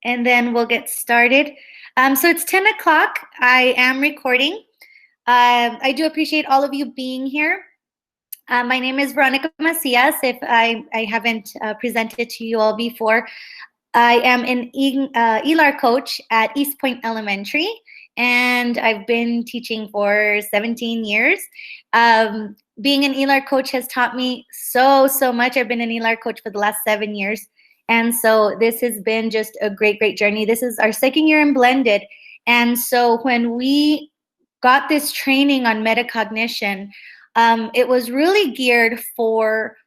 and then we'll get started. So it's 10 o'clock. I am recording. I do appreciate all of you being here. My name is Veronica Macias. If I haven't presented to you all before, I am an ELAR coach at East Point Elementary, and I've been teaching for 17 years. Being an ELAR coach has taught me so much. I've been an ELAR coach for the last 7 years. And so this has been just a great journey. This is our second year in blended. And so when we got this training on metacognition, it was really geared for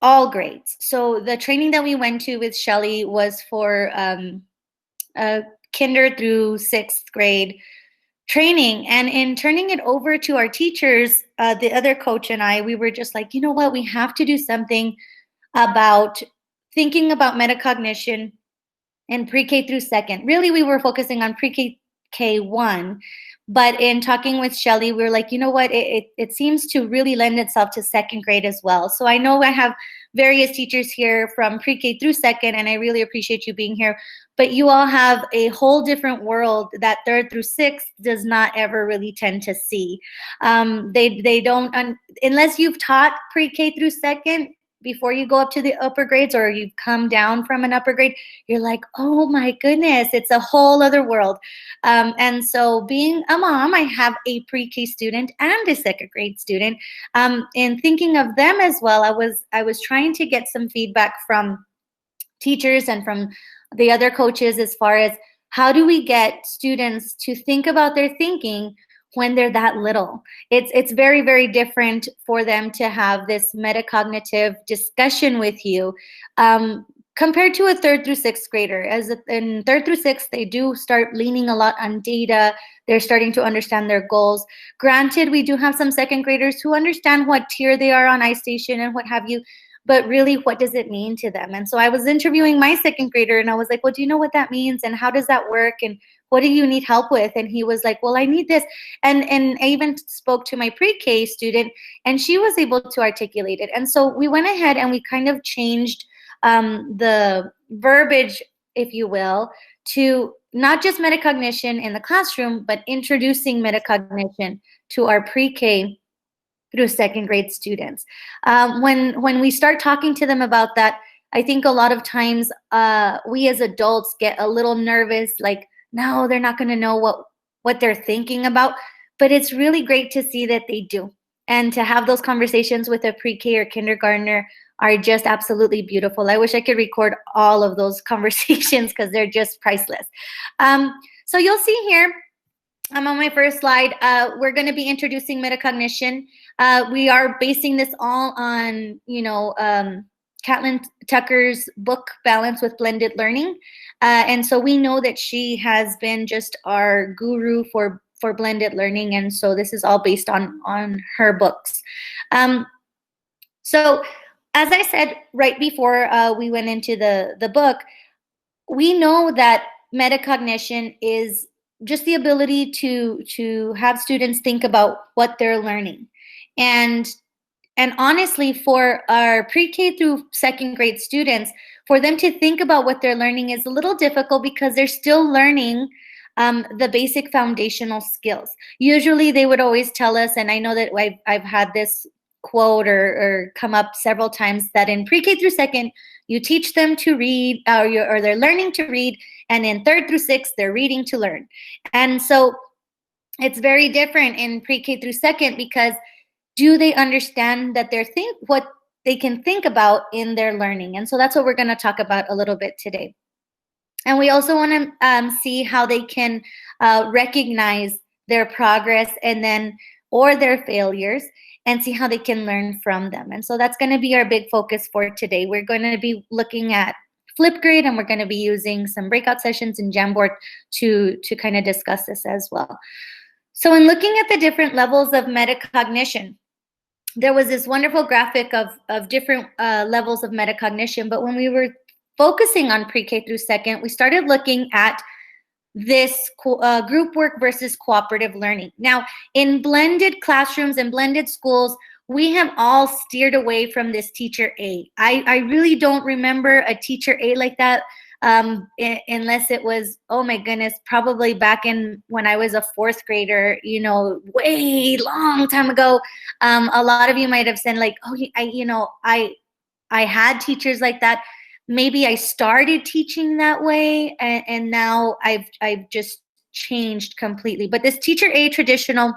all grades. So the training that we went to with Shelly was for kinder through 6th grade training. And in turning it over to our teachers, the other coach and I, we were just like, you know what, we have to do something about thinking about metacognition in pre-K through 2nd. Really, we were focusing on pre-K K1, but in talking with Shelly, we were like, you know what, it seems to really lend itself to 2nd grade as well. So I know I have various teachers here from pre-K through 2nd, and I really appreciate you being here, but you all have a whole different world that 3rd through 6th does not ever really tend to see. They don't, unless you've taught pre-K through 2nd, before you go up to the upper grades or you've come down from an upper grade, you're like, oh my goodness, it's a whole other world. And so being a mom, I have a pre-K student and a 2nd grade student. In thinking of them as well, I was trying to get some feedback from teachers and from the other coaches as far as how do we get students to think about their thinking when they're that little. It's very different for them to have this metacognitive discussion with you compared to a 3rd through 6th grader. As in 3rd through 6th, they do start leaning a lot on data. They're starting to understand their goals. Granted, we do have some 2nd graders who understand what tier they are on iStation and what have you, but really, what does it mean to them? And so I was interviewing my 2nd grader, and I was like, well, do you know what that means? And how does that work? And what do you need help with? And he was like, well, I need this. And I even spoke to my pre-K student, and she was able to articulate it. And so we went ahead and we kind of changed the verbiage, if you will, to not just metacognition in the classroom, but introducing metacognition to our pre-K through 2nd grade students. When we start talking to them about that, I think a lot of times we as adults get a little nervous, like, no, they're not going to know what they're thinking about. But it's really great to see that they do. And to have those conversations with a pre-K or kindergartner are just absolutely beautiful. I wish I could record all of those conversations because they're just priceless. So you'll see here, I'm on my first slide. We're going to be introducing metacognition. We are basing this all on, Catlin Tucker's book, Balance with Blended Learning. And so we know that she has been just our guru for blended learning. And so this is all based on her books. So as I said right before we went into the book, we know that metacognition is just the ability to have students think about what they're learning. And honestly, for our pre-K through 2nd grade students, for them to think about what they're learning is a little difficult because they're still learning the basic foundational skills. Usually they would always tell us, and I know that I've had this quote or come up several times, that in pre-K through 2nd, you teach them to read, or they're learning to read, and in 3rd through 6th, they're reading to learn. And so it's very different in pre-K through 2nd because do they understand that what they can think about in their learning? And so that's what we're going to talk about a little bit today. And we also want to see how they can recognize their progress or their failures, and see how they can learn from them. And so that's going to be our big focus for today. We're going to be looking at Flipgrid, and we're going to be using some breakout sessions in Jamboard to kind of discuss this as well. So in looking at the different levels of metacognition, there was this wonderful graphic of different levels of metacognition, but when we were focusing on pre-K through 2nd, we started looking at this group work versus cooperative learning. Now, in blended classrooms and blended schools, we have all steered away from this teacher A. I really don't remember a teacher A like that. unless it was, oh my goodness, probably back in when I was a fourth grader, way long time ago. A lot of you might have said like, oh, I had teachers like that. Maybe I started teaching that way, and now I've just changed completely. But this teacher A traditional,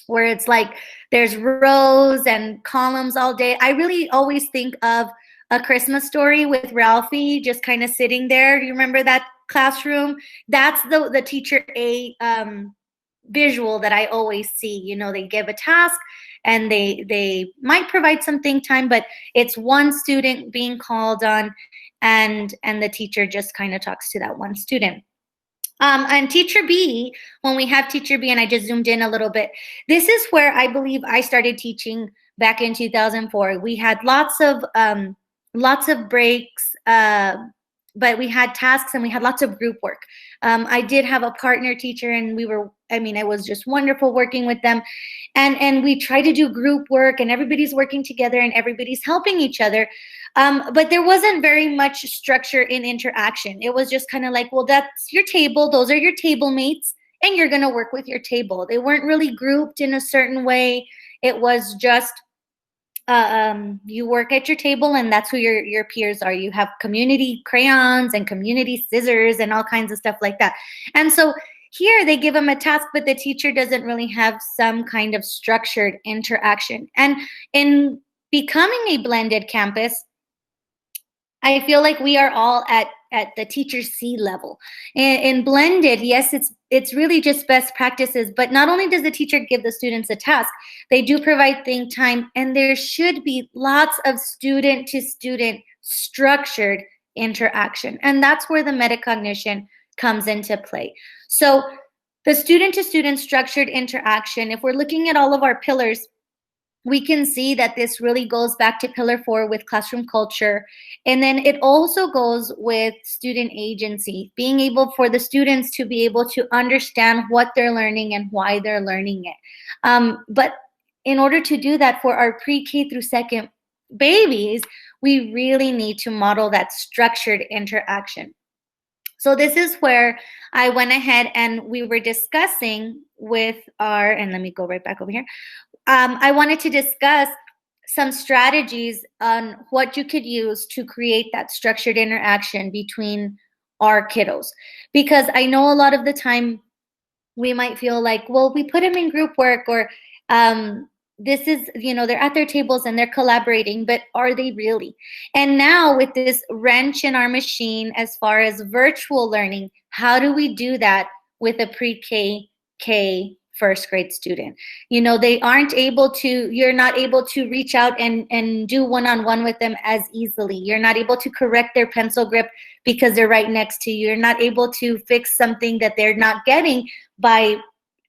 where it's like there's rows and columns all day, I really always think of A Christmas Story with Ralphie just kind of sitting there. You remember that classroom? That's the teacher A visual that I always see. They give a task and they might provide some think time, but it's one student being called on, and the teacher just kind of talks to that one student. And teacher B, when we have teacher B, and I just zoomed in a little bit, this is where I believe I started teaching back in 2004. We had lots of breaks, but we had tasks and we had lots of group work. I did have a partner teacher, and it was just wonderful working with them. And we try to do group work, and everybody's working together and everybody's helping each other. But there wasn't very much structure in interaction. It was just kind of like, well, that's your table. Those are your table mates, and you're going to work with your table. They weren't really grouped in a certain way. It was just, you work at your table, and that's who your peers are. You have community crayons and community scissors and all kinds of stuff like that. And so here they give them a task, but the teacher doesn't really have some kind of structured interaction. And in becoming a blended campus, I feel like we are all at the teacher C level. In blended, yes, it's really just best practices, but not only does the teacher give the students a task, they do provide think time, and there should be lots of student to student structured interaction. And that's where the metacognition comes into play. So the student to student structured interaction, if we're looking at all of our pillars, we can see that this really goes back to pillar 4 with classroom culture. And then it also goes with student agency, being able for the students to be able to understand what they're learning and why they're learning it. But in order to do that for our pre-K through second babies, we really need to model that structured interaction. So this is where I went ahead and we were discussing with and let me go right back over here. I wanted to discuss some strategies on what you could use to create that structured interaction between our kiddos. Because I know a lot of the time we might feel like, well, we put them in group work, or this is, they're at their tables and they're collaborating, but are they really? And now with this wrench in our machine, as far as virtual learning, how do we do that with a pre-K, K first grade student? They aren't able to, you're not able to reach out and do one-on-one with them as easily. You're not able to correct their pencil grip because they're right next to you. You're not able to fix something that they're not getting by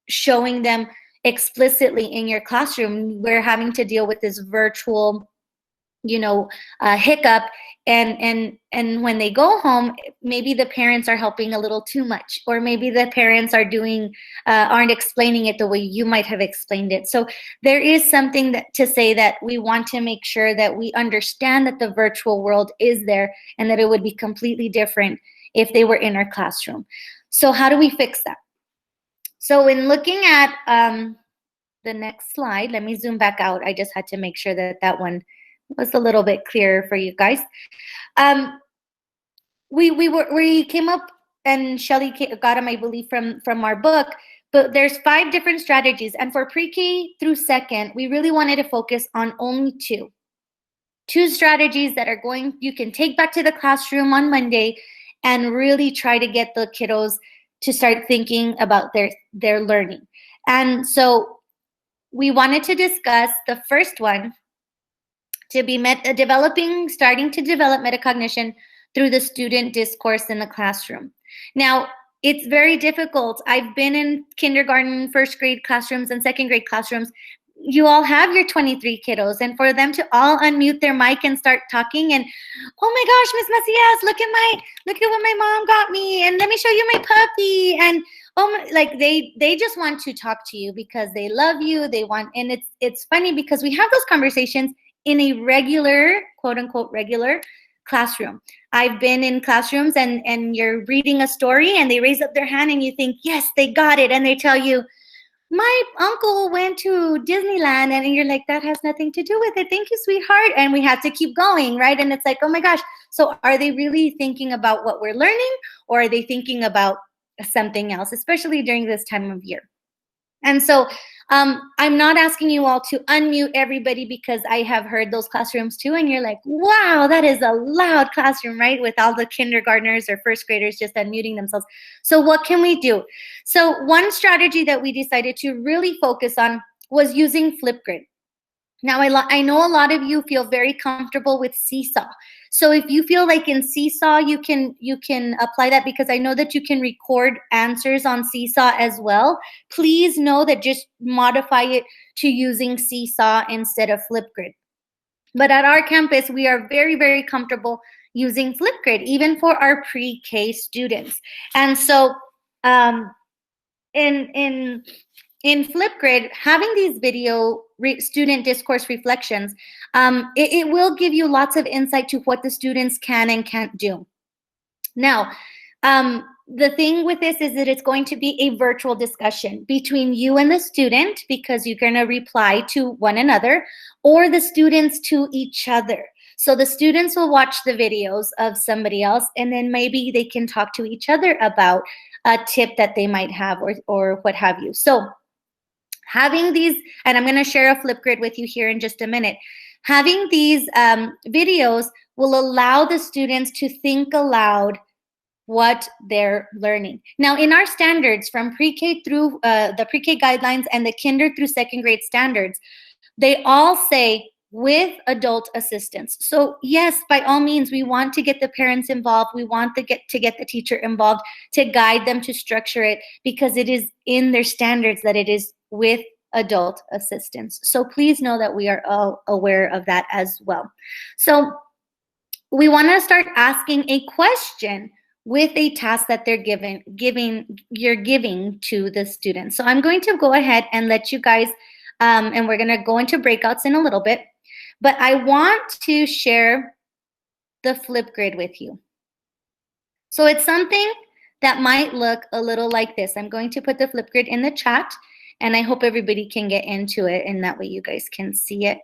showing them explicitly in your classroom. We're having to deal with this virtual hiccup, and when they go home, maybe the parents are helping a little too much, or maybe the parents are aren't explaining it the way you might have explained it. So there is something to say that we want to make sure that we understand that the virtual world is there, and that it would be completely different if they were in our classroom. So how do we fix that? So in looking at the next slide, let me zoom back out. I just had to make sure that one was a little bit clearer for you guys. We came up, and Shelly got them, I believe, from our book, but there's 5 different strategies. And for pre-K through second, we really wanted to focus on only 2 strategies that you can take back to the classroom on Monday and really try to get the kiddos to start thinking about their learning. And so we wanted to discuss the first one, to be starting to develop metacognition through the student discourse in the classroom. Now, it's very difficult. I've been in kindergarten, first grade classrooms, and second grade classrooms. You all have your 23 kiddos, and for them to all unmute their mic and start talking, and oh my gosh, Miss Macias, look at what my mom got me, and let me show you my puppy, and they just want to talk to you because they love you. And it's funny because we have those conversations in a regular, quote unquote regular classroom. I've been in classrooms and you're reading a story and they raise up their hand and you think, yes, they got it. And they tell you, my uncle went to Disneyland, and you're like, that has nothing to do with it. Thank you, sweetheart. And we have to keep going, right? And it's like, oh my gosh. So are they really thinking about what we're learning, or are they thinking about something else, especially during this time of year? And so I'm not asking you all to unmute everybody, because I have heard those classrooms too. And you're like, wow, that is a loud classroom, right? With all the kindergartners or first graders just unmuting themselves. So what can we do? So one strategy that we decided to really focus on was using Flipgrid. Now, I know a lot of you feel very comfortable with Seesaw. So if you feel like in Seesaw, you can apply that, because I know that you can record answers on Seesaw as well. Please know that just modify it to using Seesaw instead of Flipgrid. But at our campus, we are very, very comfortable using Flipgrid, even for our pre-K students. And so in Flipgrid, having these video student discourse reflections, it will give you lots of insight to what the students can and can't do. Now, the thing with this is that it's going to be a virtual discussion between you and the student, because you're going to reply to one another, or the students to each other. So the students will watch the videos of somebody else, and then maybe they can talk to each other about a tip that they might have, or what have you. So having these, and I'm going to share a Flipgrid with you here in just a minute. Having these videos will allow the students to think aloud what they're learning. Now, in our standards from pre-K through the pre-K guidelines and the kinder through second grade standards, they all say with adult assistance. So yes, by all means, we want to get the parents involved. We want to get the teacher involved to guide them to structure it, because it is in their standards that it is with adult assistance. So please know that we are all aware of that as well. So we want to start asking a question with a task that they're you're giving to the students. So I'm going to go ahead and let you guys, and we're going to go into breakouts in a little bit, but I want to share the Flipgrid with you. So it's something that might look a little like this. I'm going to put the Flipgrid in the chat, and I hope everybody can get into it, and that way you guys can see it.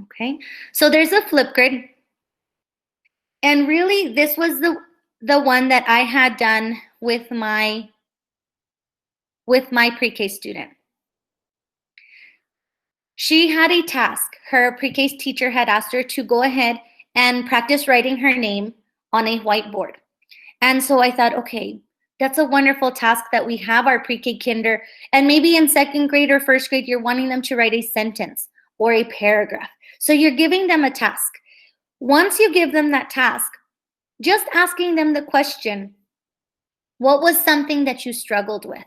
Okay, so there's a Flipgrid. And really, this was the one that I had done with my pre-K student. She had a task. Her pre-K teacher had asked her to go ahead and practice writing her name on a whiteboard. And so I thought, okay, that's a wonderful task that we have our pre-K kinder, and maybe in second grade or first grade, you're wanting them to write a sentence or a paragraph. So you're giving them a task. Once you give them that task, just asking them the question, what was something that you struggled with?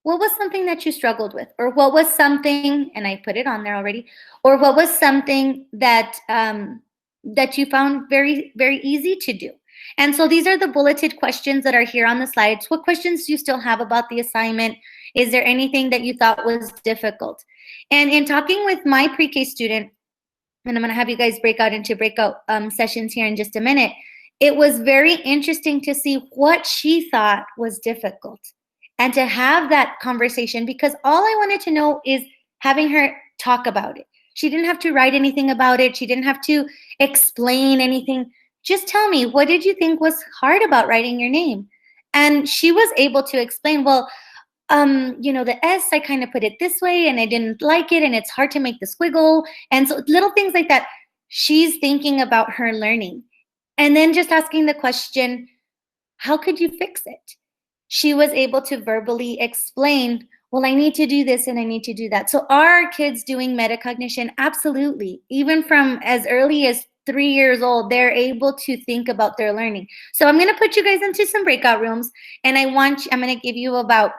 What was something that you struggled with? Or what was something, and I put it on there already, or what was something that that you found very, very easy to do? And so these are the bulleted questions that are here on the slides. What questions do you still have about the assignment? Is there anything that you thought was difficult? And in talking with my pre-K student, and I'm going to have you guys break out into breakout sessions here in just a minute, it was very interesting to see what she thought was difficult and to have that conversation, because all I wanted to know is having her talk about it. She didn't have to write anything about it. She didn't have to explain anything. Just tell me, what did you think was hard about writing your name? And she was able to explain, well, you know, the S, I kind of put it this way and I didn't like it, and it's hard to make the squiggle. And so little things like that, she's thinking about her learning. And then just asking the question, how could you fix it? She was able to verbally explain, well, I need to do this and I need to do that. So are our kids doing metacognition? Absolutely. Even from as early as 3 years old, they're able to think about their learning. So I'm going to put you guys into some breakout rooms, and I'm going to give you about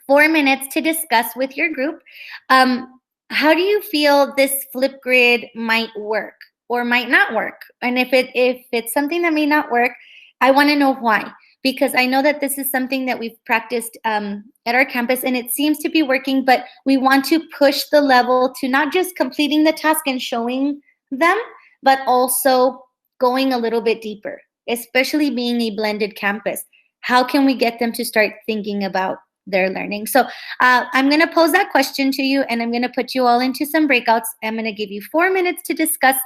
4 minutes to discuss with your group. How do you feel this Flipgrid might work or might not work? And if it's something that may not work, I want to know why. because I know that this is something that we've practiced at our campus and it seems to be working, but we want to push the level to not just completing the task and showing them, but also going a little bit deeper, especially being a blended campus. How can we get them to start thinking about their learning? So I'm going to pose that question to you, and I'm going to put you all into some breakouts. I'm going to give you 4 minutes to discuss.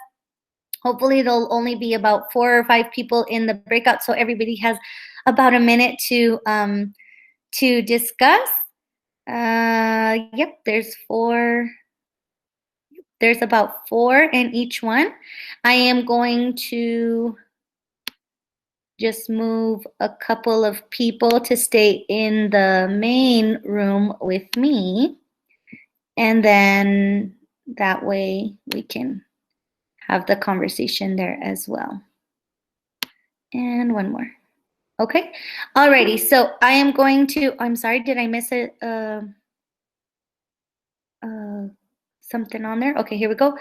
Hopefully there'll only be about 4 or 5 people in the breakout, so everybody has about a minute to discuss. Yep, there's 4. There's about 4 in each one. I am going to just move a couple of people to stay in the main room with me. And then that way we can have the conversation there as well. And one more. Okay. Alrighty. So I am going to, I'm sorry, did I miss it? Something on there? Okay, here we go. I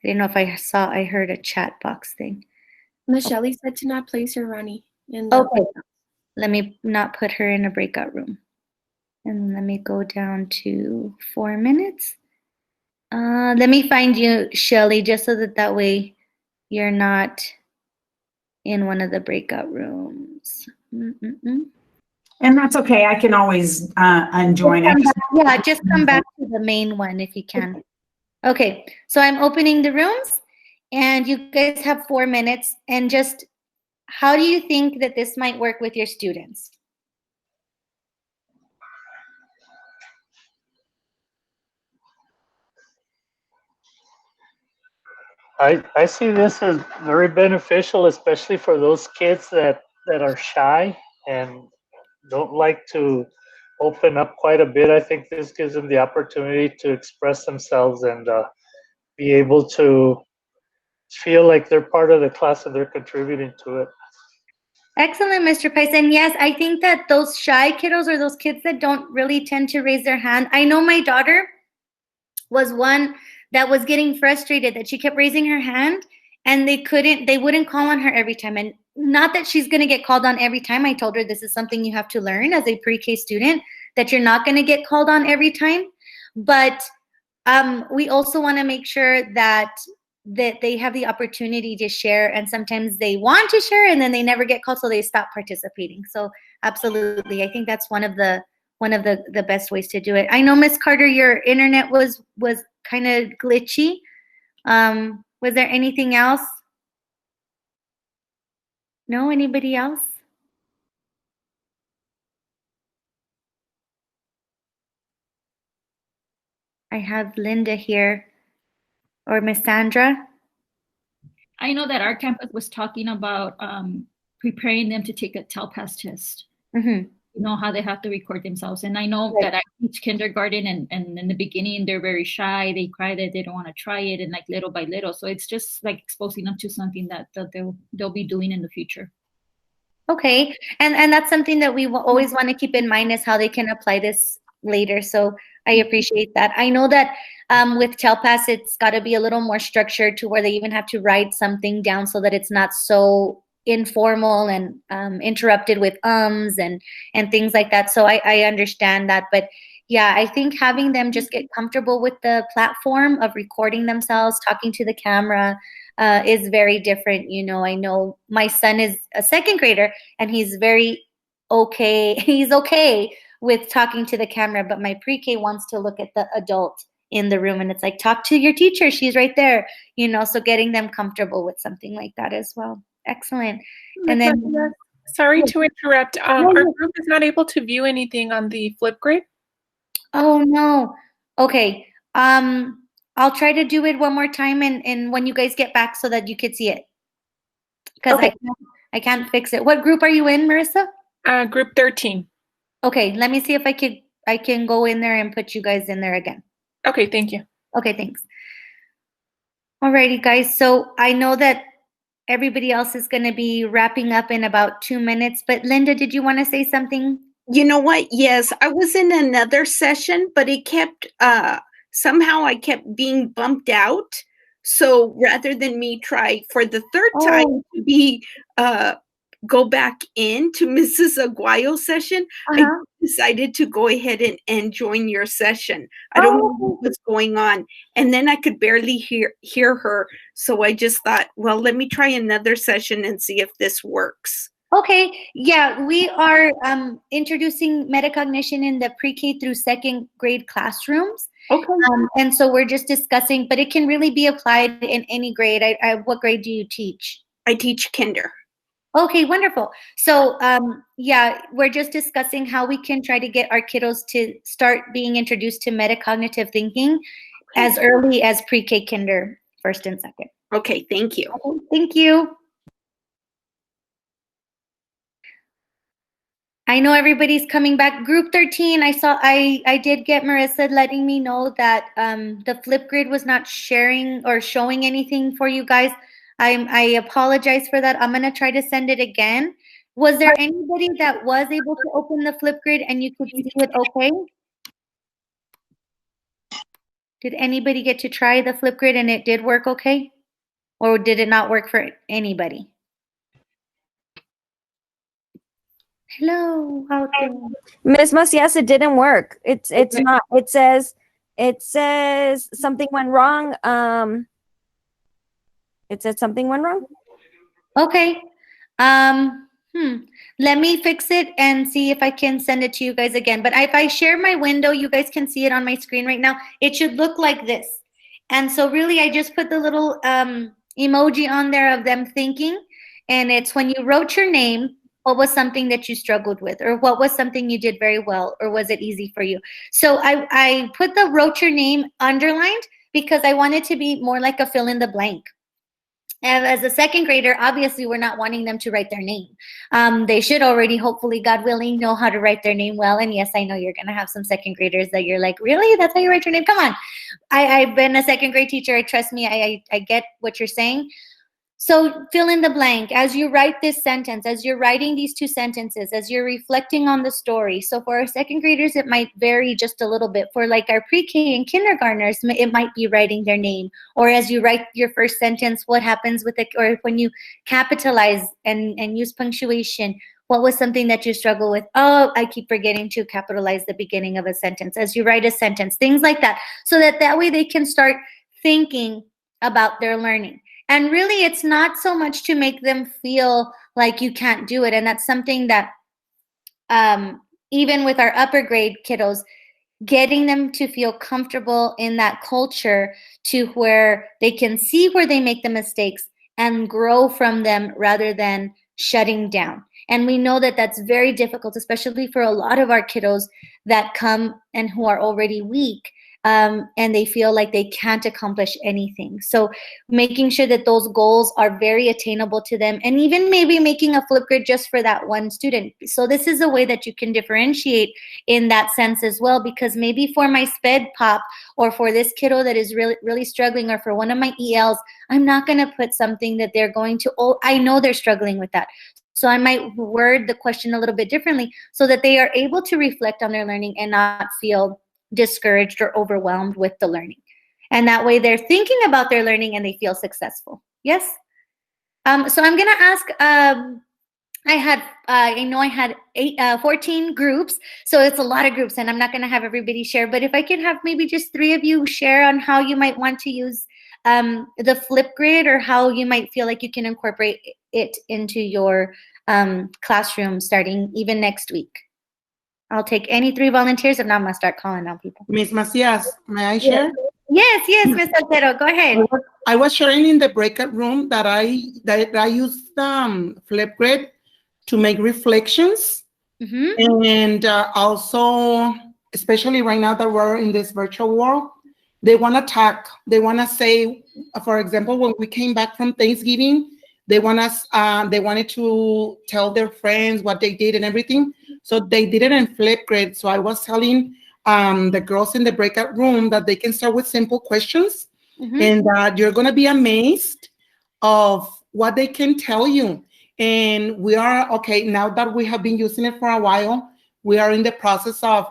didn't know if I heard a chat box thing. Michelle said to not place her, Ronnie. Okay. Let me not put her in a breakout room. And let me go down to 4 minutes. Let me find you, Shelly, just so that way you're not in one of the breakout rooms. And that's okay. I can always unjoin. Yeah, just come back to the main one if you can. Okay, so I'm opening the rooms, and you guys have 4 minutes. And just how do you think that this might work with your students? I see this as very beneficial, especially for those kids that are shy and don't like to open up quite a bit. I think this gives them the opportunity to express themselves and be able to feel like they're part of the class and they're contributing to it. Excellent, Mr. Price. And yes, I think that those shy kiddos or those kids that don't really tend to raise their hand. I know my daughter was one that was getting frustrated that she kept raising her hand and they wouldn't call on her every time. And not that she's going to get called on every time. I told her this is something you have to learn as a pre-K student, that you're not going to get called on every time. But we also want to make sure that they have the opportunity to share, and sometimes they want to share and then they never get called, so they stop participating. So absolutely, I think that's one of the best ways to do it. I know, Miss Carter, your internet was kind of glitchy. Was there anything else? No, anybody else? I have Linda here, or Miss Sandra. I know that our campus was talking about preparing them to take a TELPAS test. Mm-hmm. You know how they have to record themselves. And I know that I teach kindergarten, and in the beginning they're very shy. They cry that they don't want to try it, and like little by little. So it's just like exposing them to something that they'll be doing in the future. Okay, and that's something that we always want to keep in mind, is how they can apply this later. So I appreciate that. I know that with TELPAS, it's got to be a little more structured, to where they even have to write something down so that it's not so informal and interrupted with and things like that. So I understand that. But yeah, I think having them just get comfortable with the platform of recording themselves, talking to the camera, is very different. You know, I know my son is a 2nd grader and he's very okay. He's okay with talking to the camera, but my pre-K wants to look at the adult in the room, and it's like, talk to your teacher. She's right there, you know, so getting them comfortable with something like that as well. Excellent. And then, sorry to interrupt. Our group is not able to view anything on the Flipgrid. Oh no. Okay. I'll try to do it one more time, and when you guys get back, so that you could see it. Because I can't fix it. What group are you in, Marissa? Group 13. Okay, let me see if I can go in there and put you guys in there again. Okay, thank you. Okay, thanks. Alrighty, guys. So I know that everybody else is going to be wrapping up in about 2 minutes, but Linda, did you want to say something? You know what? Yes, I was in another session, but it kept, somehow I kept being bumped out. So rather than me try for the 3rd time to be go back into Mrs. Aguayo's session, I decided to go ahead and join your session. I don't know what was going on. And then I could barely hear her. So I just thought, well, let me try another session and see if this works. Okay, yeah, we are introducing metacognition in the pre-K through second grade classrooms. Okay. And so we're just discussing, but it can really be applied in any grade. What grade do you teach? I teach kinder. Okay, wonderful. So yeah, we're just discussing how we can try to get our kiddos to start being introduced to metacognitive thinking as early as pre-K kinder, first and second. Okay, thank you. Okay, thank you. I know everybody's coming back. Group 13, I did get Marissa letting me know that the Flipgrid was not sharing or showing anything for you guys. I apologize for that. I'm gonna try to send it again. Was there anybody that was able to open the Flipgrid and you could see it okay? Did anybody get to try the Flipgrid and it did work okay? Or did it not work for anybody? Hello, out there. Ms. Macias, it didn't work. It's not. It says something went wrong. It said something went wrong. Okay. Let me fix it and see if I can send it to you guys again. But if I share my window, you guys can see it on my screen right now. It should look like this. And so really, I just put the little emoji on there of them thinking. And it's when you wrote your name, what was something that you struggled with, or what was something you did very well, or was it easy for you? So I put the wrote your name underlined because I wanted to be more like a fill in the blank. And as a second grader, obviously, we're not wanting them to write their name. They should already, hopefully, God willing, know how to write their name well. And yes, I know you're going to have some second graders that you're like, really? That's how you write your name? Come on. I've been a second grade teacher. Trust me, I get what you're saying. So fill in the blank as you write this sentence, as you're writing these two sentences, as you're reflecting on the story. So for our second graders, it might vary just a little bit. For like our pre-K and kindergartners, it might be writing their name. Or as you write your first sentence, what happens with it, or when you capitalize and use punctuation, what was something that you struggle with? Oh, I keep forgetting to capitalize the beginning of a sentence. As you write a sentence, things like that. So that way they can start thinking about their learning. And really, it's not so much to make them feel like you can't do it. And that's something that even with our upper grade kiddos, getting them to feel comfortable in that culture to where they can see where they make the mistakes and grow from them rather than shutting down. And we know that that's very difficult, especially for a lot of our kiddos that come and who are already weak. And they feel like they can't accomplish anything. So making sure that those goals are very attainable to them, and even maybe making a Flipgrid just for that one student. So this is a way that you can differentiate in that sense as well, because maybe for my SPED pop or for this kiddo that is really struggling, or for one of my ELs, I'm not going to put something that they're going to, oh, I know they're struggling with that. So I might word the question a little bit differently so that they are able to reflect on their learning and not feel discouraged or overwhelmed with the learning. And that way they're thinking about their learning and they feel successful. Yes? So I'm going to ask, I know I had 14 groups, so it's a lot of groups and I'm not going to have everybody share, but if I could have maybe just 3 of you share on how you might want to use the Flipgrid, or how you might feel like you can incorporate it into your classroom starting even next week. I'll take any 3 volunteers. If not, I'm going to start calling on people. Ms. Macias, may I share? Yes, Ms. Altero, go ahead. I was sharing in the breakout room that I used Flipgrid to make reflections. Mm-hmm. And also, especially right now that we're in this virtual world, they want to talk. They want to say, for example, when we came back from Thanksgiving, they wanted to tell their friends what they did and everything. So they did it in Flipgrid. So I was telling the girls in the breakout room that they can start with simple questions, mm-hmm. and that you're going to be amazed of what they can tell you. And we are, okay, now that we have been using it for a while, we are in the process of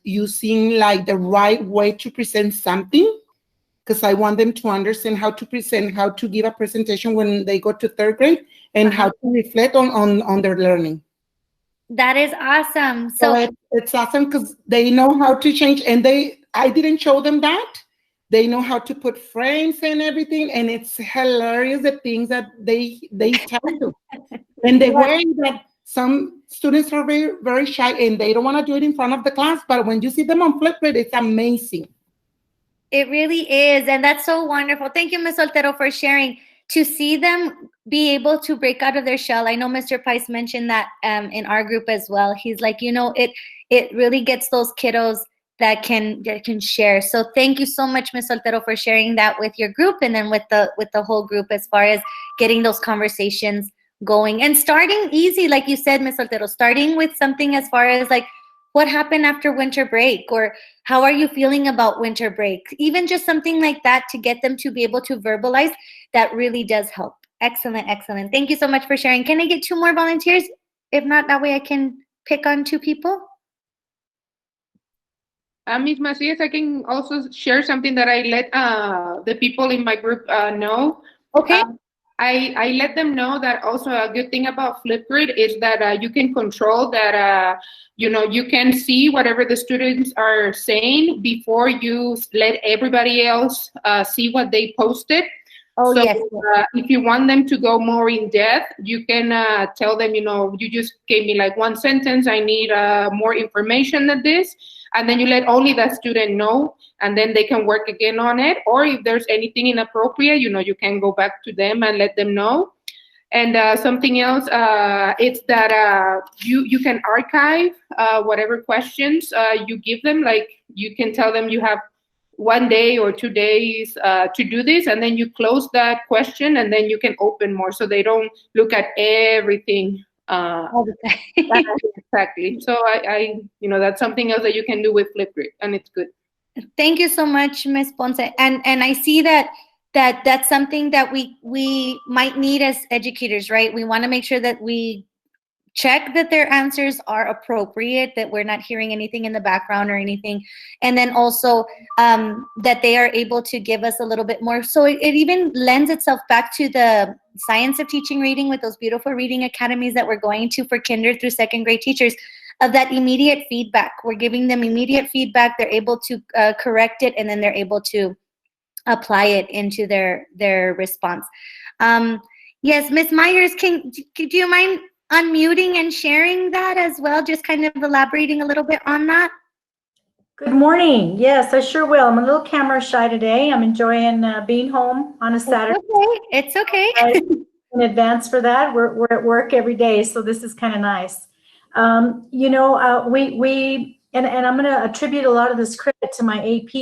using like the right way to present something. because I want them to understand how to present, how to give a presentation when they go to third grade, and how to reflect on their learning. That is awesome. So it's awesome because they know how to change, and I didn't show them that. They know how to put frames and everything, and it's hilarious the things that they tell you. And the way that some students are very, very shy and they don't want to do it in front of the class, but when you see them on Flipgrid, it's amazing. It really is, and that's so wonderful. Thank you, Ms. Soltero, for sharing. To see them be able to break out of their shell. I know Mr. Pice mentioned that in our group as well. He's like, you know, it really gets those kiddos that can share. So thank you so much, Ms. Soltero, for sharing that with your group and then with the whole group as far as getting those conversations going and starting easy, like you said, Ms. Soltero, starting with something as far as like, what happened after winter break, or how are you feeling about winter break? Even just something like that to get them to be able to verbalize, that really does help. Excellent, excellent. Thank you so much for sharing. Can I get 2 more volunteers? If not, that way I can pick on 2 people. Ms. Macias, I can also share something that I let the people in my group know. Okay. I let them know that also a good thing about Flipgrid is that you can control that, you know, you can see whatever the students are saying before you let everybody else see what they posted. Oh, so, yes. If you want them to go more in depth, you can tell them, you know, you just gave me like 1 sentence. I need more information than this. And then you let only that student know, and then they can work again on it. Or if there's anything inappropriate, you know, you can go back to them and let them know. And something else, it's that you can archive whatever questions you give them. Like you can tell them you have 1 day or 2 days to do this, and then you close that question, and then you can open more so they don't look at everything. Exactly. So I you know, that's something else that you can do with Flipgrid, and it's good. Thank you so much, Ms. Ponce. And I see that's something that we might need as educators, right? We want to make sure that we check that their answers are appropriate, that we're not hearing anything in the background or anything. And then also that they are able to give us a little bit more. So it even lends itself back to the science of teaching reading with those beautiful reading academies that we're going to for kinder through 2nd grade teachers, of that immediate feedback. We're giving them immediate feedback. They're able to correct it, and then they're able to apply it into their response. Yes, Ms. Myers, do you mind unmuting and sharing that as well? Just kind of elaborating a little bit on that. Good morning. Yes, I sure will. I'm a little camera shy today. I'm enjoying being home on a Saturday. It's okay. In advance for that. We're at work every day, so this is kind of nice. You know, and I'm going to attribute a lot of this credit to my AP,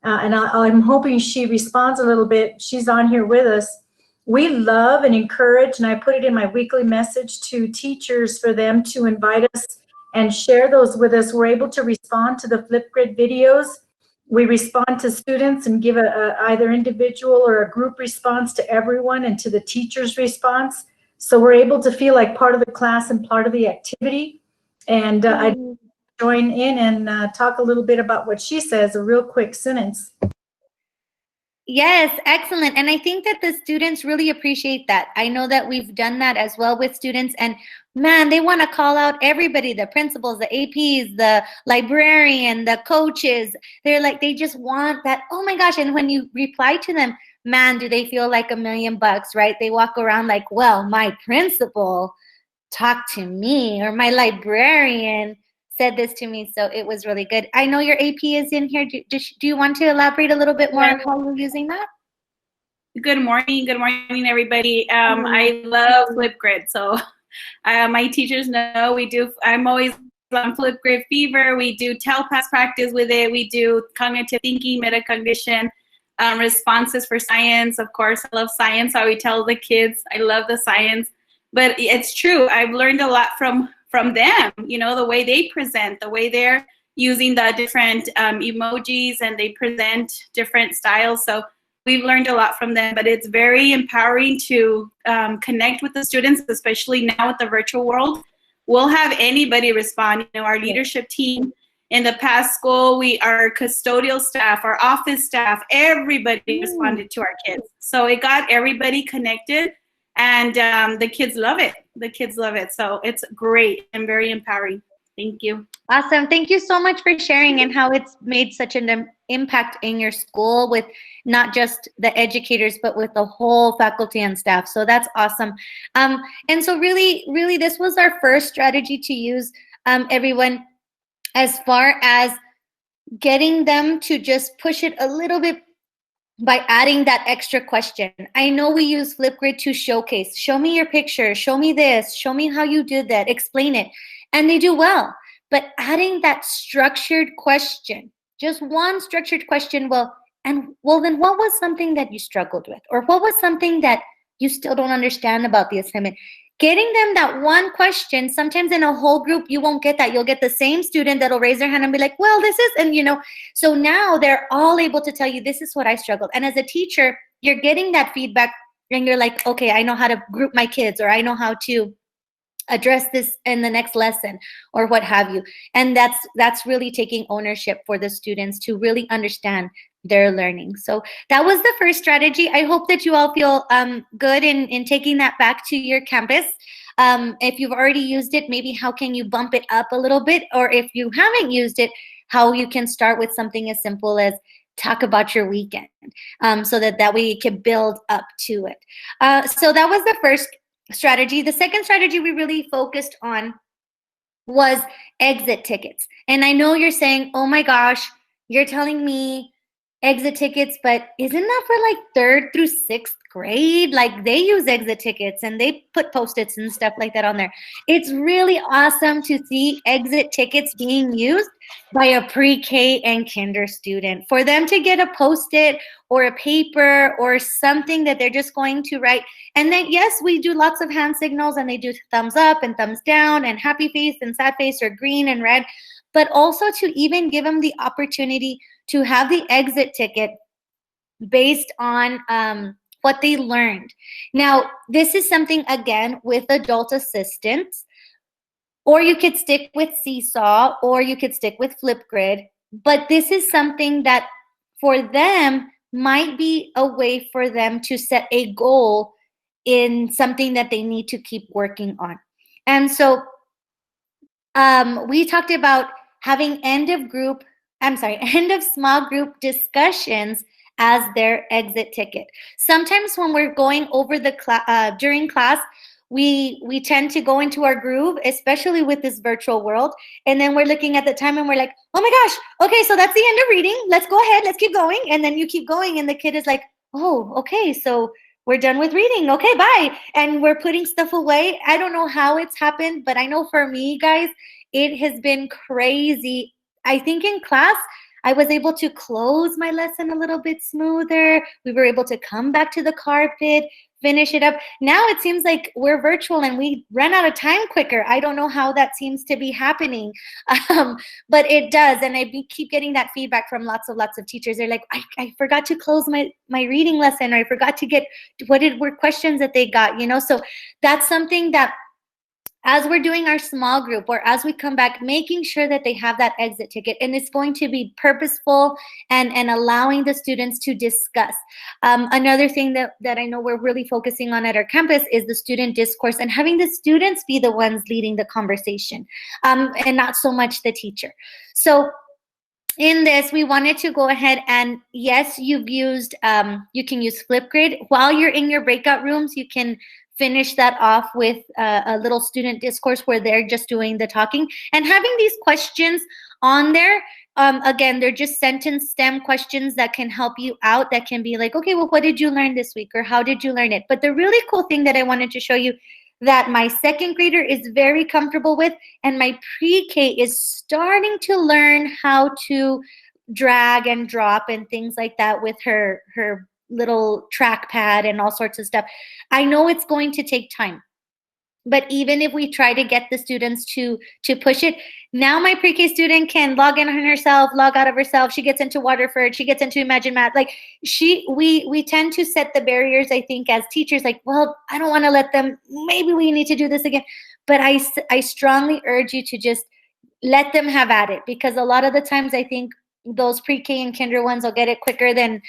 and I'm hoping she responds a little bit. She's on here with us. We love and encourage, and I put it in my weekly message to teachers for them to invite us and share those with us. We're able to respond to the Flipgrid videos. We respond to students and give a either individual or a group response to everyone and to the teacher's response. So we're able to feel like part of the class and part of the activity. And I join in and talk a little bit about what she says, a real quick sentence. Yes, excellent. And I think that the students really appreciate that. I know that we've done that as well with students, and man, they want to call out everybody, the principals, the APs, the librarian, the coaches. They're like, they just want that, oh my gosh. And when you reply to them, man, do they feel like $1,000,000, right? They walk around like, well, my principal talked to me, or my librarian said this to me, so it was really good. I know your AP is in here. Do you want to elaborate a little bit more on how you're using that? Good morning, everybody. I love Flipgrid, so my teachers know I'm always on Flipgrid Fever. We do telepath practice with it. We do cognitive thinking, metacognition, responses for science. Of course, I love science. I always tell the kids I love the science, but it's true. I've learned a lot from them, you know, the way they present, the way they're using the different emojis, and they present different styles. So we've learned a lot from them, but it's very empowering to connect with the students, especially now with the virtual world. We'll have anybody respond. You know, our leadership team In the past school, our custodial staff, our office staff, everybody responded to our kids. So it got everybody connected, and the kids love it. The kids love it. So it's great and very empowering. Thank you. Awesome. Thank you so much for sharing and how it's made such an impact in your school with not just the educators, but with the whole faculty and staff. So that's awesome. And so really, this was our first strategy to use, everyone, as far as getting them to just push it a little bit by adding that extra question. I know we use Flipgrid to showcase. Show me your picture. Show me this. Show me how you did that. Explain it. And they do well. But adding that structured question, just one structured question, then what was something that you struggled with? Or what was something that you still don't understand about the assignment? Getting them that one question, sometimes in a whole group, you won't get that. You'll get the same student that'll raise their hand and be like, well, this is, and so now they're all able to tell you, this is what I struggled. And as a teacher, you're getting that feedback and you're like, okay, I know how to group my kids, or I know how to address this in the next lesson, or what have you. And that's really taking ownership for the students to really understand their learning. So that was the first strategy. I hope that you all feel good in taking that back to your campus. If you've already used it, maybe how can you bump it up a little bit? Or if you haven't used it, how you can start with something as simple as talk about your weekend, so that way you can build up to it. So that was the first strategy. The second strategy we really focused on was exit tickets. And I know you're saying, oh my gosh, you're telling me exit tickets, but isn't that for like 3rd through 6th grade? Like they use exit tickets and they put Post-its and stuff like that on there. It's really awesome to see exit tickets being used by a pre-K and kinder student, for them to get a Post-it or a paper or something that they're just going to write. And then, yes, we do lots of hand signals and they do thumbs up and thumbs down and happy face and sad face or green and red, but also to even give them the opportunity to have the exit ticket based on what they learned. Now, this is something, again, with adult assistants, or you could stick with Seesaw, or you could stick with Flipgrid, but this is something that for them might be a way for them to set a goal in something that they need to keep working on. And so we talked about having end of small group discussions as their exit ticket. Sometimes when we're going over the during class, we tend to go into our groove, especially with this virtual world. And then we're looking at the time and we're like, oh my gosh, okay, so that's the end of reading. Let's go ahead, let's keep going. And then you keep going and the kid is like, oh, okay, so we're done with reading. Okay, bye. And we're putting stuff away. I don't know how it's happened, but I know for me, guys, it has been crazy. I think in class, I was able to close my lesson a little bit smoother. We were able to come back to the carpet, finish it up. Now it seems like we're virtual and we run out of time quicker. I don't know how that seems to be happening, but it does. And I keep getting that feedback from lots of teachers. They're like, I forgot to close my reading lesson, or I forgot to get, were questions that they got, So that's something that, as we're doing our small group, or as we come back, making sure that they have that exit ticket, and it's going to be purposeful and allowing the students to discuss. Another thing that I know we're really focusing on at our campus is the student discourse, and having the students be the ones leading the conversation, and not so much the teacher. So in this, we wanted to go ahead and, yes, you can use Flipgrid. While you're in your breakout rooms, you can finish that off with a little student discourse where they're just doing the talking and having these questions on there. Again, they're just sentence stem questions that can help you out, that can be like, okay, well, what did you learn this week, or how did you learn it? But the really cool thing that I wanted to show you that my second grader is very comfortable with, and my pre-K is starting to learn how to drag and drop and things like that with her little trackpad and all sorts of stuff. I know it's going to take time, but even if we try to get the students to push it, now my pre-K student can log in on herself, log out of herself. She gets into Waterford, she gets into Imagine Math. Like we tend to set the barriers, I think, as teachers, like, well, I don't want to let them, maybe we need to do this again. But I strongly urge you to just let them have at it, because a lot of the times I think those pre-K and kinder ones will get it quicker than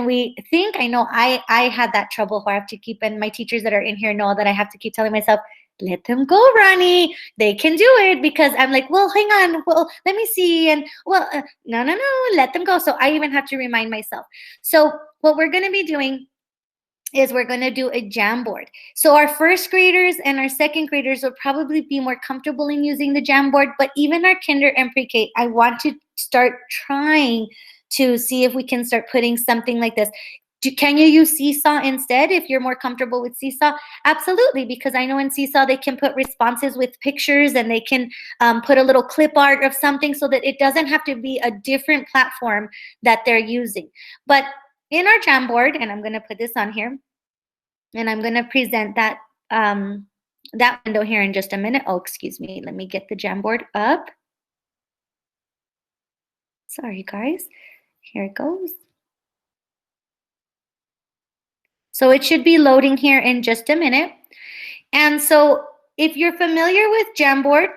we think. I know I had that trouble where I have to keep, and my teachers that are in here know that I have to keep telling myself, let them go, Ronnie. They can do it, because I'm like, well, hang on. Well, let me see. And well, no, let them go. So I even have to remind myself. So what we're going to be doing is we're going to do a Jamboard. So our first graders and our second graders will probably be more comfortable in using the Jamboard, but even our kinder and pre-K, I want to start trying to see if we can start putting something like this. Can you use Seesaw instead if you're more comfortable with Seesaw? Absolutely, because I know in Seesaw they can put responses with pictures, and they can put a little clip art of something so that it doesn't have to be a different platform that they're using. But in our Jamboard, and I'm going to put this on here, and I'm going to present that that window here in just a minute. Oh, excuse me. Let me get the Jamboard up. Sorry, guys. Here it goes. So it should be loading here in just a minute. And so if you're familiar with Jamboard,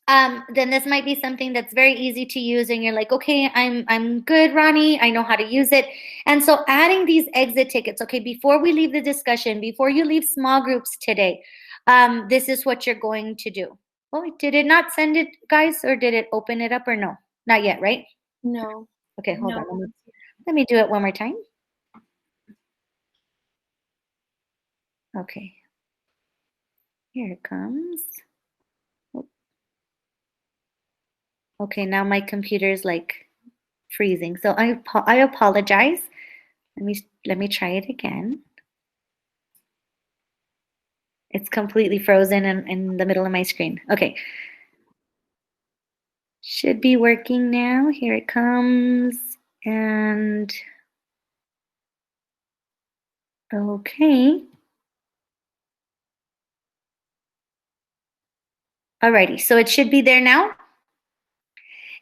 then this might be something that's very easy to use, and you're like, okay, I'm good, Ronnie, I know how to use it. And so adding these exit tickets, okay, before we leave the discussion, before you leave small groups today, this is what you're going to do. Oh, did it not send it, guys, or did it open it up, or no? Not yet, right? No. Okay, hold on. Let me do it one more time. Okay. Here it comes. Okay, now my computer is like freezing. So I apologize. Let me try it again. It's completely frozen in the middle of my screen. Okay. Should be working now. Here it comes. And okay. Alrighty, so it should be there now.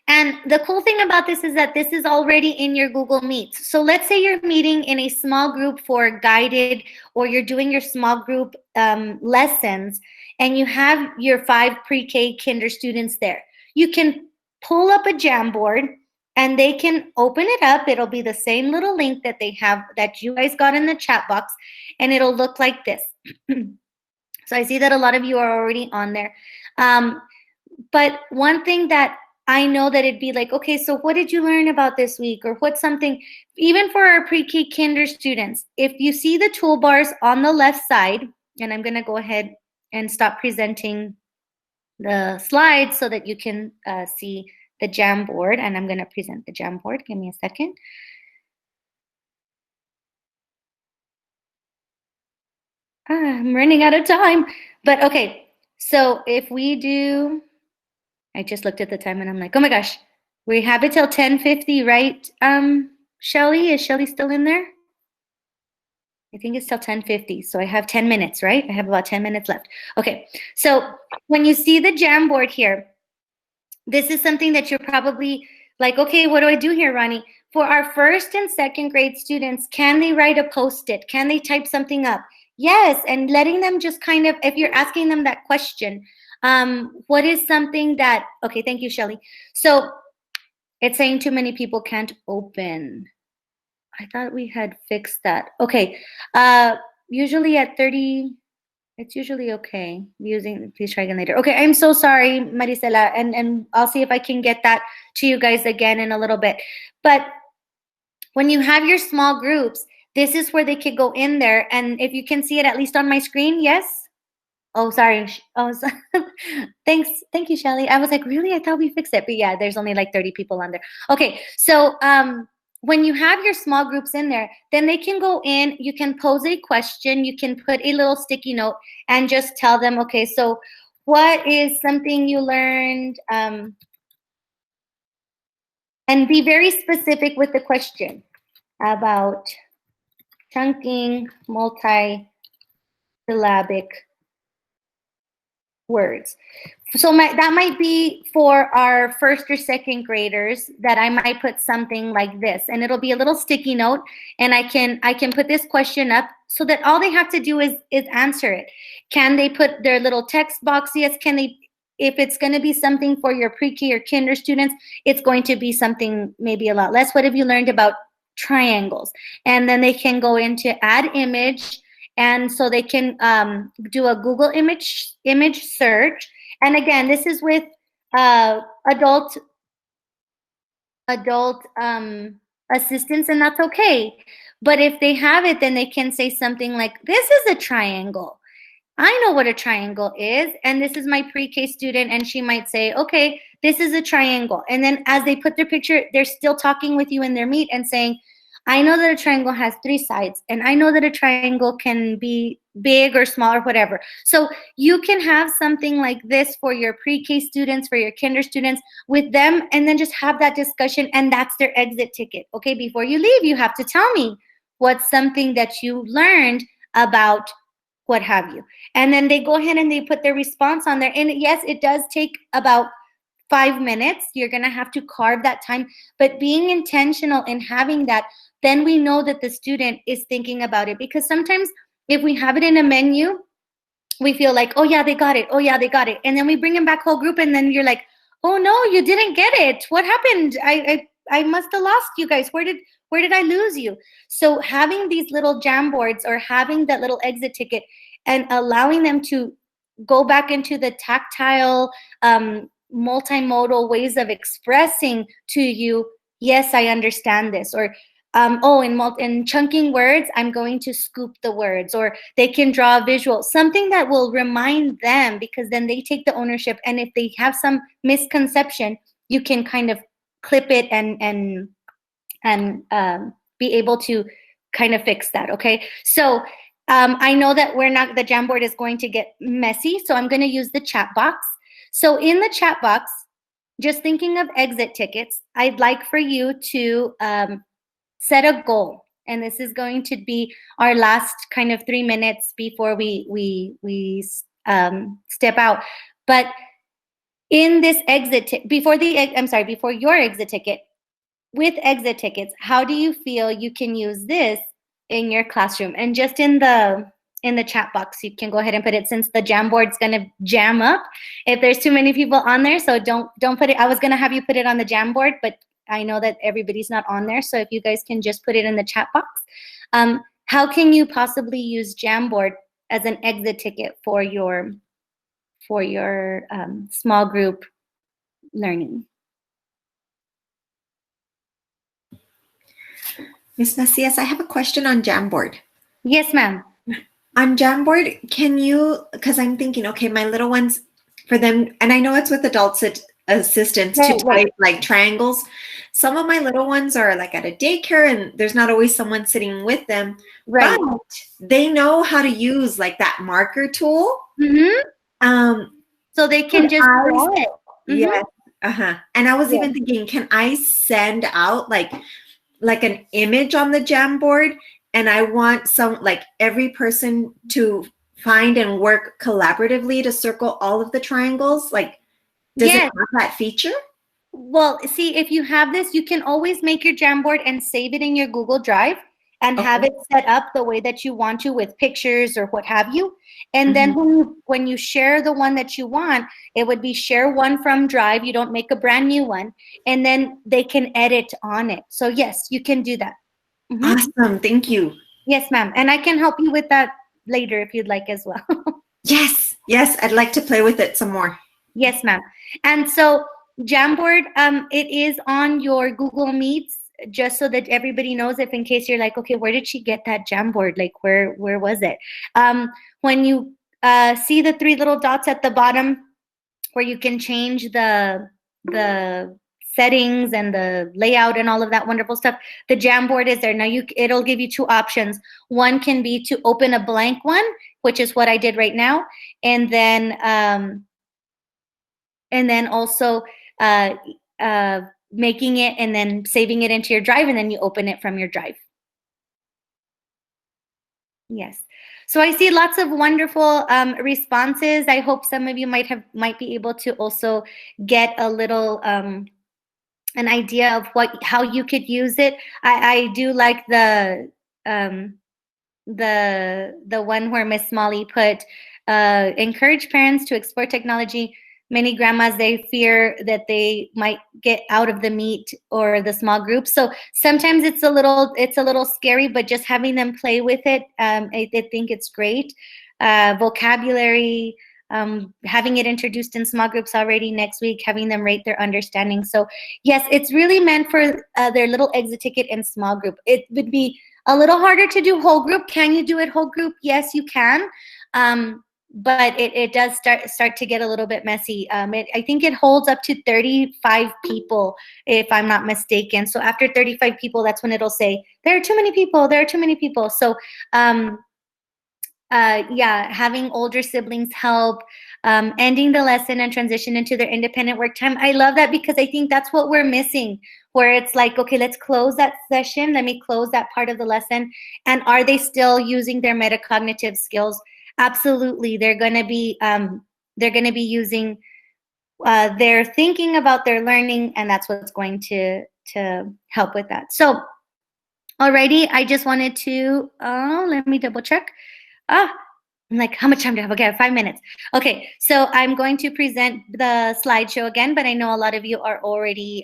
And the cool thing about this is that this is already in your Google Meets. So let's say you're meeting in a small group for guided, or you're doing your small group lessons, and you have your 5 pre-K kinder students there. You can pull up a Jamboard, and they can open it up. It'll be the same little link that they have, that you guys got in the chat box, and it'll look like this. So I see that a lot of you are already on there. But one thing that I know that it'd be like, okay, so what did you learn about this week? Or what's something, even for our pre-K kinder students, if you see the toolbars on the left side, and I'm gonna go ahead and stop presenting the slides so that you can see the Jamboard, and I'm gonna present the Jamboard. Give me a second. I'm running out of time, but okay. So if we do, I just looked at the time and I'm like, oh my gosh, we have it till 10:50, right? Shelly, is Shelly still in there? I think it's till 10:50, so I have 10 minutes, right? I have about 10 minutes left. Okay, so when you see the Jamboard here, this is something that you're probably like, okay, what do I do here, Ronnie? For our first and second grade students, can they write a Post-it? Can they type something up? Yes, and letting them just kind of, if you're asking them that question, what is something that, okay, thank you, Shelly. So it's saying too many people can't open. I thought we had fixed that. Okay, usually at 30, it's usually okay. Please try again later. Okay, I'm so sorry, Marisela, and I'll see if I can get that to you guys again in a little bit. But when you have your small groups, this is where they could go in there, and if you can see it at least on my screen, yes? Oh, sorry. Oh, thanks. Thank you, Shelly. I was like, really? I thought we fixed it. But yeah, there's only like 30 people on there. Okay, so when you have your small groups in there, then they can go in, you can pose a question, you can put a little sticky note and just tell them, okay, so what is something you learned? And be very specific with the question about chunking multi-syllabic words. So that might be for our first or second graders, that I might put something like this, and it'll be a little sticky note, and I can put this question up so that all they have to do is answer it. Can they put their little text box? Yes. Can they, if it's going to be something for your pre-K or kinder students, it's going to be something maybe a lot less. What have you learned about triangles? And then they can go into add image, and so they can do a Google image search. And again, this is with adult assistance, and that's okay. But if they have it, then they can say something like, this is a triangle. I know what a triangle is, and this is my pre-K student, and she might say, okay, this is a triangle. And then as they put their picture, they're still talking with you in their meet and saying, I know that a triangle has 3 sides, and I know that a triangle can be big or small or whatever. So you can have something like this for your pre-K students, for your kinder students with them, and then just have that discussion, and that's their exit ticket. Okay, before you leave, you have to tell me what's something that you learned about what have you. And then they go ahead and they put their response on there. And yes, it does take about 5 minutes. You're going to have to carve that time, but being intentional in having that, then we know that the student is thinking about it. Because sometimes if we have it in a menu, we feel like, oh yeah, they got it. Oh yeah, they got it. And then we bring them back whole group, and then you're like, oh no, you didn't get it. What happened? I must have lost you guys. Where did I lose you? So having these little Jamboards or having that little exit ticket and allowing them to go back into the tactile, multimodal ways of expressing to you, yes, I understand this, or in chunking words, I'm going to scoop the words, or they can draw a visual, something that will remind them, because then they take the ownership. And if they have some misconception, you can kind of clip it and be able to kind of fix that. Okay, so I know that the Jamboard is going to get messy, so I'm going to use the chat box. So in the chat box, just thinking of exit tickets, I'd like for you to set a goal. And this is going to be our last kind of 3 minutes before we step out. But in this before your exit ticket, with exit tickets, how do you feel you can use this in your classroom? And just in the chat box, you can go ahead and put it, since the Jamboard's going to jam up if there's too many people on there. So don't put it. I was going to have you put it on the Jamboard, but I know that everybody's not on there. So if you guys can just put it in the chat box. How can you possibly use Jamboard as an exit ticket for your small group learning? Ms. Macias, I have a question on Jamboard. Yes, ma'am. On Jamboard, can you, because I'm thinking, okay, my little ones, for them, and I know it's with adult assistants to type like triangles. Some of my little ones are like at a daycare, and there's not always someone sitting with them. Right. But they know how to use like that marker tool. Mm-hmm. So they can just draw it. Mm-hmm. Yeah. And I was even thinking, can I send out like an image on the Jamboard, and I want every person to find and work collaboratively to circle all of the triangles? Like, does it have that feature? Well, see, if you have this, you can always make your Jamboard and save it in your Google Drive and have it set up the way that you want to, with pictures or what have you. And then when you share the one that you want, it would be share one from Drive. You don't make a brand new one, and then they can edit on it. So yes, you can do that. Awesome. Thank you. Yes, ma'am. And I can help you with that later if you'd like as well. Yes. I'd like to play with it some more. Yes, ma'am. And so Jamboard, it is on your Google Meets, just so that everybody knows, if in case you're like, okay, where did she get that Jamboard? Like, where was it? When you see the 3 little dots at the bottom where you can change the settings and the layout and all of that wonderful stuff, the Jamboard is there. Now it'll give you 2 options. One can be to open a blank one, which is what I did right now. And then also making it and then saving it into your Drive, and then you open it from your Drive. Yes. So I see lots of wonderful responses. I hope some of you might be able to also get a little an idea of how you could use it. I do like the one where Miss Molly put encourage parents to explore technology many grandmas, they fear that they might get out of the meet or the small group. So sometimes it's a little scary, but just having them play with it, I think it's great. Vocabulary, having it introduced in small groups already next week, having them rate their understanding. So yes, it's really meant for their little exit ticket in small group. It would be a little harder to do whole group. Can you do it whole group? Yes, you can. But it does start to get a little bit messy. I think it holds up to 35 people, if I'm not mistaken. So after 35 people, that's when it'll say, there are too many people, there are too many people. So yeah, having older siblings help, ending the lesson and transition into their independent work time. I love that because I think that's what we're missing, where it's like, okay, let's close that session. Let me close that part of the lesson. And are they still using their metacognitive skills? Absolutely. They're going to be using, they're thinking about their learning, and that's what's going to help with that. So alrighty, I just wanted to, let me double check. I'm like, how much time do I have? Okay, I have 5 minutes. Okay, so I'm going to present the slideshow again, but I know a lot of you are already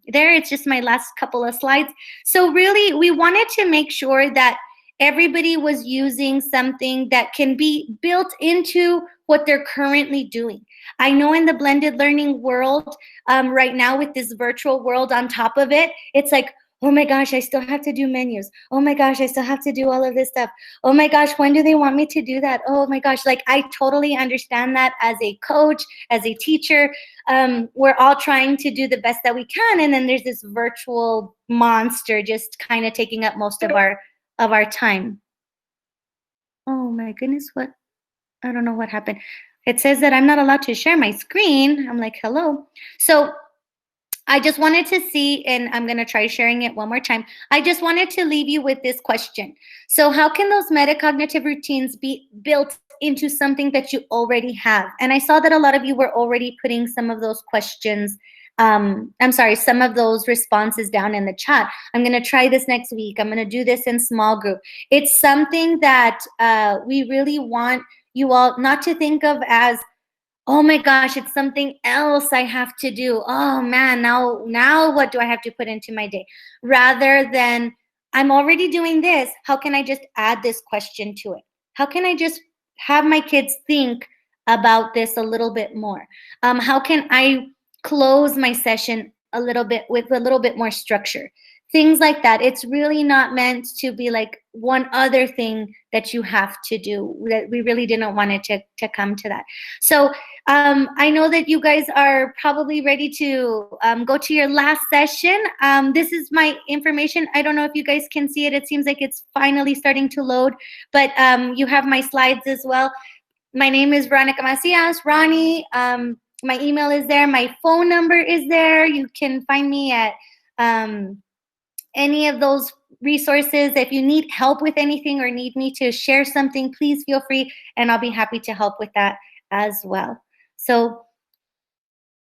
there. It's just my last couple of slides. So really, we wanted to make sure that everybody was using something that can be built into what they're currently doing. I know in the blended learning world, right now with this virtual world on top of it, it's like, oh my gosh, I still have to do menus. Oh my gosh, I still have to do all of this stuff. Oh my gosh, when do they want me to do that? Oh my gosh, like I totally understand that as a coach, as a teacher. We're all trying to do the best that we can. And then there's this virtual monster just kind of taking up most of our time. Oh my goodness, what? I don't know what happened. It says that I'm not allowed to share my screen. I'm like, hello. So I just wanted to see, and I'm going to try sharing it one more time. I just wanted to leave you with this question. So how can those metacognitive routines be built into something that you already have? And I saw that a lot of you were already putting some of those questions, some of those responses down in the chat. I'm going to try this next week. I'm going to do this in small group. It's something that we really want you all not to think of as, oh my gosh, it's something else I have to do. Oh man, now what do I have to put into my day? Rather than, I'm already doing this, how can I just add this question to it? How can I just have my kids think about this a little bit more? How can I close my session a little bit with a little bit more structure? Things like that. It's really not meant to be like one other thing that you have to do. We really didn't want it to come to that. So I know that you guys are probably ready to go to your last session. This is my information. I don't know if you guys can see it. It seems like it's finally starting to load, but you have my slides as well. My name is Veronica Macias, Ronnie. My email is there. My phone number is there. You can find me at any of those resources. If you need help with anything or need me to share something, please feel free, and I'll be happy to help with that as well. So